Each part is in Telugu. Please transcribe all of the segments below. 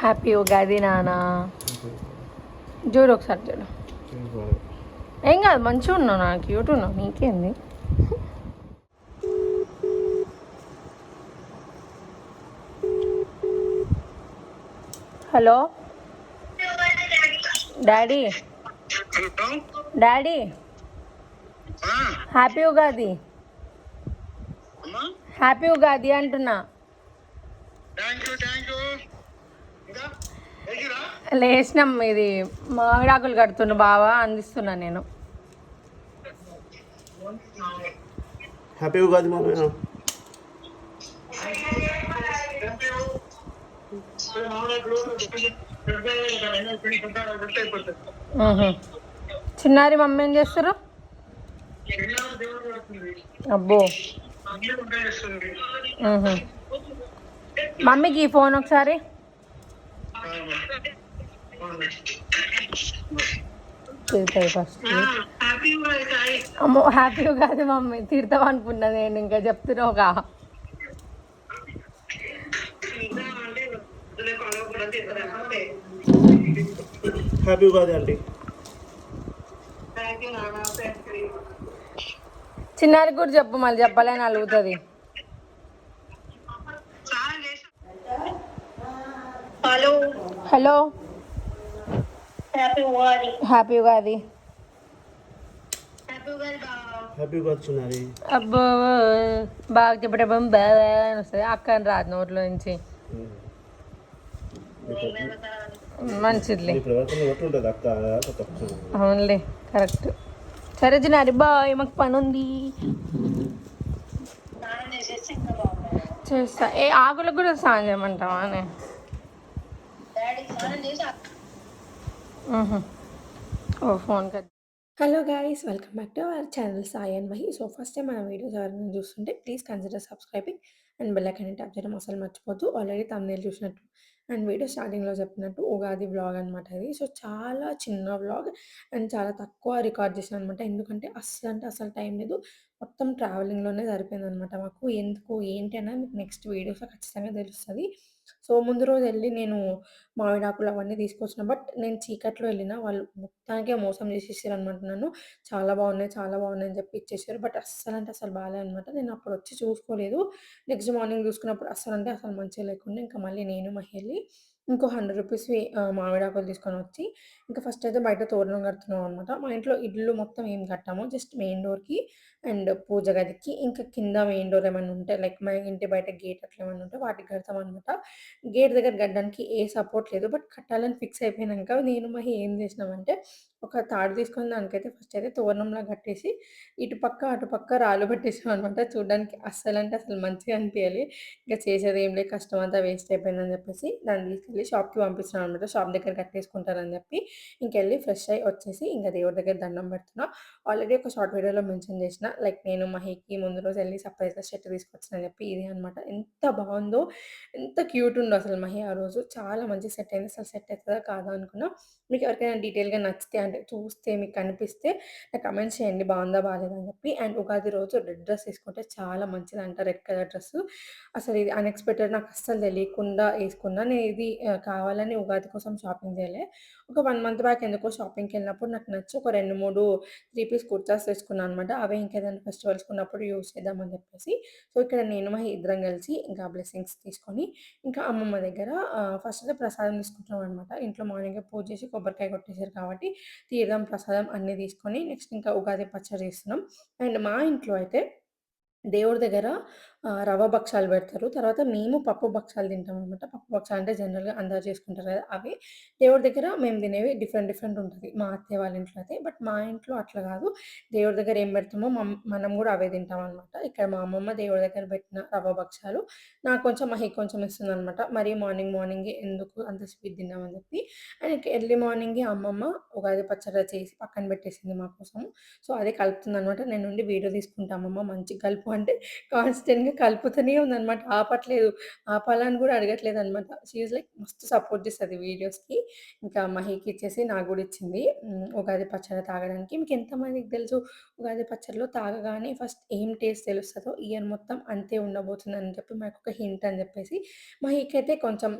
హ్యాపీ ఉగాది నాన్న. చూడు ఒకసారి చూడు. ఏం కాదు, మంచిగా ఉన్నావు, నాకు క్యూట్ ఉన్నావు, నీకేంది. Hello daddy, daddy happy Ugadi. Happy Ugadi అంటున్నా. లేచినాం, ఇది మామిడాకులు కడుతుండు బావా, అందిస్తున్నా నేను. హ్యాపీ ఉగాది మామ. చిన్నారి మమ్మీ ఏం చేస్తారు? అబ్బో. మమ్మీకి ఈ ఫోన్ ఒకసారి. ఫస్ట్ అమ్మో హ్యాపీ ఉగాది మమ్మీ, తిడతాం అనుకున్నా నేను, ఇంకా చెప్తున్నావుగా. Happy Ugadi aunty. చిన్నారికి కూడా చెప్పు, మళ్ళీ చెప్పలేని అలుగుతుంది. Hello hello happy Ugadi. Happy Ugadi. Happy Ugadi చిన్నారి. అబ్బో బాగా చెప్పడం బాగా అని వస్తుంది, అక్క అని రాదు నోట్లో నుంచి. మంచిదిలే, అవునులే, కరెక్ట్. సరే చిన్నారి బాయ్, మాకు పని ఉంది, చేస్తా. ఏ ఆకులకు కూడా స్నానం చేయమంటావా అని. ఓ phone cut. Hello guys, welcome back to our channel Sai and Mahi. So first time మన వీడియోస్ ఎవరైనా చూస్తుంటే please consider subscribing and bell icon tap చేయడం అసలు మర్చిపోద్దు. ఆల్రెడీ తమిళ చూసినట్టు అండ్ వీడియో స్టార్టింగ్లో చెప్పినట్టు ఉగాది వ్లాగ్ అనమాట ఇది. సో చాలా చిన్న వ్లాగ్ అండ్ చాలా తక్కువ రికార్డ్ చేసాను అనమాట, ఎందుకంటే అస్సలు అంటే అసలు టైం లేదు, మొత్తం ట్రావెలింగ్లోనే సరిపోయింది అనమాట మాకు. ఎందుకు ఏంటి అనేది మీకు నెక్స్ట్ వీడియోస్లో ఖచ్చితంగా తెలుస్తుంది. సో ముందు రోజు వెళ్ళి నేను మామిడాకులు అవన్నీ తీసుకొచ్చిన, బట్ నేను చీకట్లో వెళ్ళిన, వాళ్ళు మొత్తానికే మోసం చేసేసారు అనమాట నన్ను. చాలా బాగున్నాయి, చాలా బాగున్నాయి అని చెప్పి ఇచ్చేసారు, బట్ అస్సలు అంటే అసలు బాగాలే అనమాట. నేను అప్పుడు వచ్చి చూసుకోలేదు, నెక్స్ట్ మార్నింగ్ చూసుకున్నప్పుడు అస్సలు అంటే అసలు మంచిగా లేకుండా, ఇంకా మళ్ళీ నేను మహి వెళ్ళి ఇంకో 100 రూపీస్వి మామిడాకులు తీసుకొని వచ్చి, ఇంకా ఫస్ట్ అయితే బయట తోరణం కడుతున్నాం అనమాట. మా ఇంట్లో ఇల్లు మొత్తం ఏం కట్టాము, జస్ట్ మెయిన్ డోర్కి అండ్ పూజ గదికి, ఇంకా కింద మెయిన్ డోర్ ఏమైనా ఉంటే లైక్ మా ఇంటి బయట గేట్ అట్లా ఏమైనా ఉంటే వాటికి కడతాం అనమాట. గేట్ దగ్గర కట్టడానికి ఏ సపోర్ట్ లేదు, బట్ కట్టాలని ఫిక్స్ అయిపోయినాక నేను మహి ఏం చేసినామంటే, ఒక తాడు తీసుకొని దానికైతే ఫస్ట్ అయితే తోరణంలా కట్టేసి ఇటుపక్క అటుపక్క రాళ్ళు పెట్టేసాం అనమాట. చూడడానికి అస్సలు అంటే అసలు మంచిగా అనిపించాలి. ఇంకా చేసేది ఏం లేదు, కష్టం అంతా వేస్ట్ అయిపోయిందని చెప్పేసి దాన్ని తీసుకెళ్ళి షాప్కి పంపిస్తున్నాను అనమాట. షాప్ దగ్గర కట్టేసుకుంటారని చెప్పి ఇంకెళ్ళి ఫ్రెష్ అయ్యి వచ్చేసి ఇంకా దేవుడి దగ్గర దండం పెడుతున్నా. ఆల్రెడీ ఒక షార్ట్ వీడియోలో మెన్షన్ చేసిన, లైక్ నేను మహికి ముందు రోజు వెళ్ళి సర్ప్రైజ్గా షర్ట్ తీసుకొచ్చిన చెప్పి, ఇది అనమాట. ఎంత బాగుందో, ఎంత క్యూట్ ఉందో అసలు మహి ఆ రోజు. చాలా మంచి సెట్ అయింది, అసలు సెట్ అవుతుందా కాదా అనుకున్నా. మీకు ఎవరికైనా డీటెయిల్గా నచ్చితే అంటే చూస్తే మీకు కనిపిస్తే నాకు కమెంట్స్ చేయండి, బాగుందా బాగాలేదా అని చెప్పి. అండ్ ఉగాది రోజు రెడ్ డ్రెస్ వేసుకుంటే చాలా మంచిదంట, రెడ్ కలర్ డ్రెస్. అసలు ఇది అన్ఎక్స్పెక్టెడ్, నాకు అస్సలు తెలియకుండా వేసుకున్నా నేను. ఇది కావాలని ఉగాది కోసం షాపింగ్ చేయలే, ఒక 1 మంత్ బ్యాక్ ఎందుకో షాపింగ్కి వెళ్ళినప్పుడు నాకు నచ్చి ఒక 2-3 3 పీస్ కుర్తాస్ తెచ్చుకున్నాను అనమాట. అవే ఇంకేదైనా ఫెస్టివల్స్కి ఉన్నప్పుడు యూస్ చేద్దామని చెప్పేసి. సో ఇక్కడ నేను మా ఇద్దరం కలిసి ఇంకా బ్లెస్సింగ్స్ తీసుకొని ఇంకా అమ్మమ్మ దగ్గర ఫస్ట్ అయితే ప్రసాదం తీసుకుంటున్నాం అనమాట. ఇంట్లో మార్నింగే పూజ చేసి కొబ్బరికాయ కొట్టేసారు కాబట్టి తీర్థం ప్రసాదం అన్నీ తీసుకొని నెక్స్ట్ ఇంకా ఉగాది పచ్చడి చేస్తున్నాం. అండ్ మా ఇంట్లో అయితే దేవుడి దగ్గర రవ్వ భక్షాలు పెడతారు. తర్వాత మేము పప్పు భక్షాలు తింటామనమాట. పప్పు భక్షాలు అంటే జనరల్‌గా అందరూ చేసుకుంటారు కదా! అవి. దేవుడి దగ్గర మేము తినేవి డిఫరెంట్ డిఫరెంట్ ఉంటది, మా అత్తయ్య వాళ్ళ ఇంట్లో అయితే. బట్ మా ఇంట్లో అట్లా కాదు. దేవుడి దగ్గర ఏం పెడతామో మనం కూడా అవే తింటామనమాట. ఇక్కడ మా అమ్మమ్మ దేవుడి దగ్గర పెట్టిన రవ్వ భక్షాలు నాకు కొంచెం, మహికి కొంచెం ఇస్తుందనమాట. మరీ మార్నింగ్ మార్నింగే ఎందుకు అంత స్వీట్ తిన్నామని చెప్పి. అండ్ ఇక ఎర్లీ మార్నింగే అమ్మమ్మ ఉగాది పచ్చడి చేసి పక్కన పెట్టేసింది మా కోసం. సో అదే కలుపుతుందనమాట. నేను నుండి వీడియో తీసుకుంటా, అమ్మమ్మ మంచిగా కలుపు అంటే కాన్స్టెంట్‌గా నిజంగా కలుపుతూనే ఉందనమాట. ఆపట్లేదు. ఆపాలని గూడా అడగట్లేదనమాట. షీ ఈజ్ లైక్ మస్తు సపోర్ట్ చేస్తది వీడియోస్‌కి. ఇంకా మహీకి ఇచ్చేసి నాకు గూడా ఇచ్చింది. ఉగాది పచ్చడి తాగడానికి. మీకెంతమందికి తెలుసు ఉగాది పచ్చడిలో తాగగానే ఫస్ట్ ఏం టేస్ట్ తెలుస్తదో ఇయర్ మొత్తం అంతే ఉండబోతుందని చెప్పి మనకొక హింట్ అని జెప్పేసి, మహీకైతే కొంచెం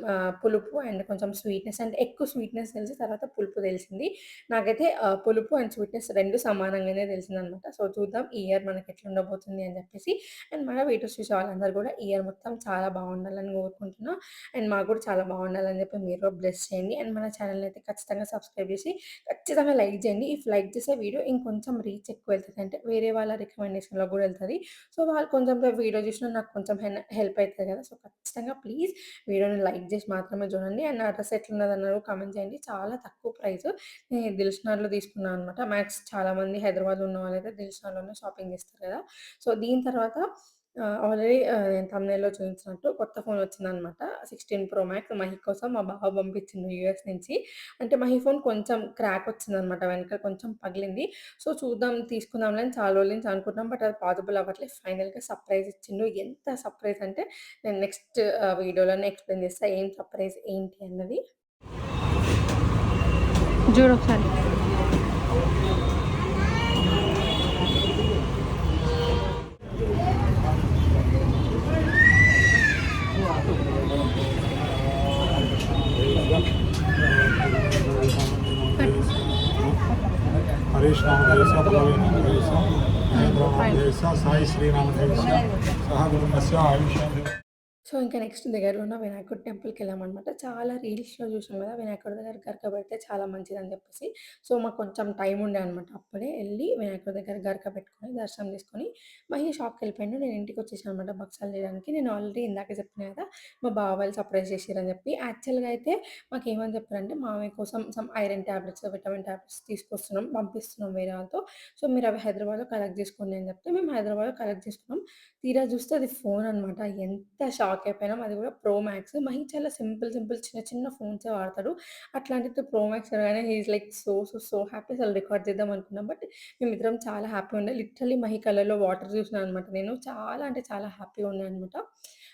పులుపు అండ్ కొంచెం స్వీట్‌నెస్ అంటే ఎక్కువ స్వీట్‌నెస్ తెలిసి తర్వాత పులుపు తెలిసింది. నాకైతే పులుపు అండ్ స్వీట్‌నెస్ 2 సమానంగానే తెలిసిందనమాట. సో, చూద్దాం ఈ ఇయర్ మనకెట్లుండబోతుంది అని జెప్పేసి. అండ్ మన వీడియోస్ చూసే వాళ్ళందరూ గూడా ఈ ఇయర్ మొత్తం చాలా బావుండాలని కోరుకుంటున్నా. అండ్ మాకు గూడా చాలా బావుండాలని జెప్పి మీరు కూడా బ్లెస్ చేయండి. అండ్ మన ఛానెల్‌ని అయితే ఖచ్చితంగా సబ్స్క్రైబ్ జేసి, ఖచ్చితంగా లైక్ జేయండి. ఇఫ్ లైక్ చేసే వీడియో ఇంకొంచెం రీచ్ ఎక్కువెళ్తది. అంటే వేరే వాళ్ళ రికమెండేషన్‌లో గూడా ఎళ్తది. సో, వాళ్ళు కొంచెం సేపు వీడియో జూషినా నాకు కొంచెం హెల్ప్ అయితది గదా! సో, ఖచ్చితంగా ప్లీజ్ వీడియోని లైక్ జేసి మాత్రమే చూడండి. అండ్ నా డ్రెస్ ఎట్లున్నదన్నారు కామెంట్ చేయండి. చాలా తక్కువ ప్రైసు. నేను దిల్‌షుక్‌నగర్‌లో తీసుకున్నా అనమాట. మ్యాక్స్ చాలామంది హైదరాబాద్‌లో ఉన్న వాళ్ళైతే దిల్‌షుక్‌నగర్‌లోనే షాపింగ్ చేస్తారు గదా! సో, దీని తర్వాత ఆల్రెడీ నేను థంబ్‌నెయిల్‌లో చూయించినట్టు కొత్త ఫోన్ వచ్చిందనమాట. 16 ప్రో మ్యాక్స్ మహి కోసం మా బావ పంపించిండు యూఎస్ నుంచి. అంటే మహి ఫోన్ కొంచెం క్రాక్ వచ్చిందనమాట. వెనక కొంచెం పగిలింది. సో, చూద్దాం తీసుకుందాంలే అని చాలా రోజుల నుంచి అనుకుంటున్నాం. బట్ అది పాసిబుల్ అవ్వట్లేదు. ఫైనల్‌గా సర్ప్రైజ్ ఇచ్చిండు. ఎంత సర్ప్రైజ్ అంటే నేను నెక్స్ట్ వీడియోలోనే ఎక్స్‌ప్లెయిన్ చేస్తా. ఏం సర్ప్రైజ్ ఏంటి అన్నది. చూడొకసారి. हरीश नामधेयस्य पल्लवीनामधेयस्य महेन्द्रनामधेयस्य साई श्रीनामधेयस्य सह कुटुम्बस्य आयुष्यान् సో, ఇంకా నెక్స్ట్ దగ్గరలో ఉన్న వినాయకుడి టెంపుల్‌కెళ్ళామనమాట. చాలా రీల్స్‌లో చూసాం గదా! వినాయకుడి దగ్గర గరక పెడితే చాలా మంచిదని జెప్పేసి. సో, మాకు కొంచెం టైం ఉండే అనమాట. అప్పుడే ఎళ్లి వినాయకుడి దగ్గర గరక పెట్టుకొని, దర్శనం చేసుకొని, మహి షాప్‌కెళ్ళిపోయిండు. నేను ఇంటికొచ్చేసాను అనమాట భక్షాలు చేయడానికి. నేను ఆల్రెడీ ఇందాకే చెప్పినా గదా! మా బావ వాళ్ళు సర్ప్రైజ్ చేసిర్రని జెప్పి. యాక్చువల్‌గా అయితే మాకేమని చెప్పారంటే, మామయ్య కోసం some iron tablets, vitamin tablets తీసుకొస్తున్నాం, పంపిస్తున్నాం వేరే వాళ్ళతో. సో, మీరవి హైదరాబాద్‌లో కలెక్ట్ జేసుకోండి అని జెప్తే, మేము హైదరాబాద్‌లో కలెక్ట్ చేసుకున్నాం. తీరా చూస్తే అది ఫోన్ అనమాట. ఎంత షాక్ అయిపోయినాం. అది కూడా ప్రో మ్యాక్స్. మహి చాలా సింపుల్, సింపుల్ చిన్న, చిన్న ఫోన్సే వాడతాడు. అట్లాంటిది ప్రో మ్యాక్స్ అనగానే he is like so happy. అసలు రికార్డ్ చేద్దాం అనుకున్నాం. బట్ మేమిద్దరం చాలా హ్యాపీగా ఉండే. లిటరల్లీ మహి కళ్ళలో వాటర్ చూసినా అనమాట నేను. చాలా అంటే చాలా హ్యాపీగా ఉండే అనమాట.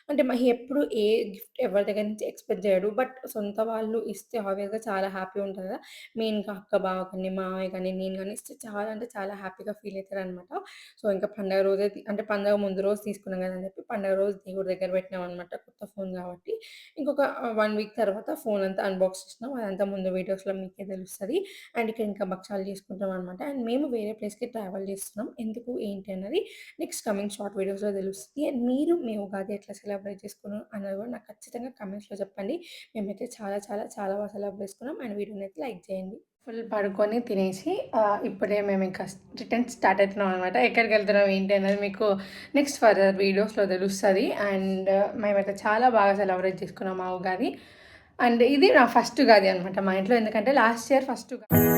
అంటే మహి ఎప్పుడు ఏ గిఫ్ట్ ఎవరి దగ్గర నుంచి ఎక్స్‌పెక్ట్ చేయడు. బట్ సొంత వాళ్ళు ఇస్తే ఆబ్వియస్‌గా చాలా హ్యాపీగా ఉంటది కదా! మెయిన్‌గా అక్క, బావ కానీ, మామయ్య కానీ, నేను గాని ఇస్తే చాలా అంటే చాలా హ్యాపీగా ఫీల్ అయితారనమాట. సో, ఇంకా పండగ రోజే అంటే పండగ ముందు రోజు తీసుకున్నాం గదా! అని చెప్పి పండగ రోజు దేవుడి దగ్గర పెట్టినామనమాట. కొత్త ఫోన్ గాబట్టి. ఇంకొక 1 వీక్ తర్వాత ఫోన్ అంతా అన్బాక్స్ చేసినాం. అదంతా ముందు వీడియోస్‌లో మీకే తెలుస్తది. అండ్ ఇక్కడ ఇంకా భక్షాలు చేసుకుంటామనమాట. అండ్ మేము వేరే ప్లేస్‌కి ట్రావెల్ చేస్తున్నాం. ఎందుకు, ఏంటి అన్నది నెక్స్ట్ కమింగ్ షార్ట్ వీడియోస్‌లో తెలుస్తది. అండ్ మీరు మీ ఉగాది ఎట్లా సెలబ్రేట్ చేసుకున్నారు అన్నది కూడా నాకు ఖచ్చితంగా కామెంట్స్‌లో చెప్పండి. మేమైతే చాలా చాలా చాలా బాగా సెలబ్రేట్ చేసుకున్నాం. అండ్ వీడియోనైతే లైక్ చేయండి. ఫుల్ పడుకొని తినేసి ఇప్పుడే మేమింకా రిటర్న్ స్టార్ట్ అయితున్నాం అనమాట. ఎక్కడికెళ్తున్నాం ఏంటి అనేది మీకు నెక్స్ట్ ఫర్దర్ వీడియోస్‌లో తెలుస్తది. అండ్ మేమైతే చాలా బాగా సెలబ్రేట్ చేసుకున్నాం మా ఉగాది. అండ్ ఇది నా ఫస్ట్ ఉగాది అనమాట మా ఇంట్లో. ఎందుకంటే లాస్ట్ ఇయర్ ఫస్ట్ ఉగాది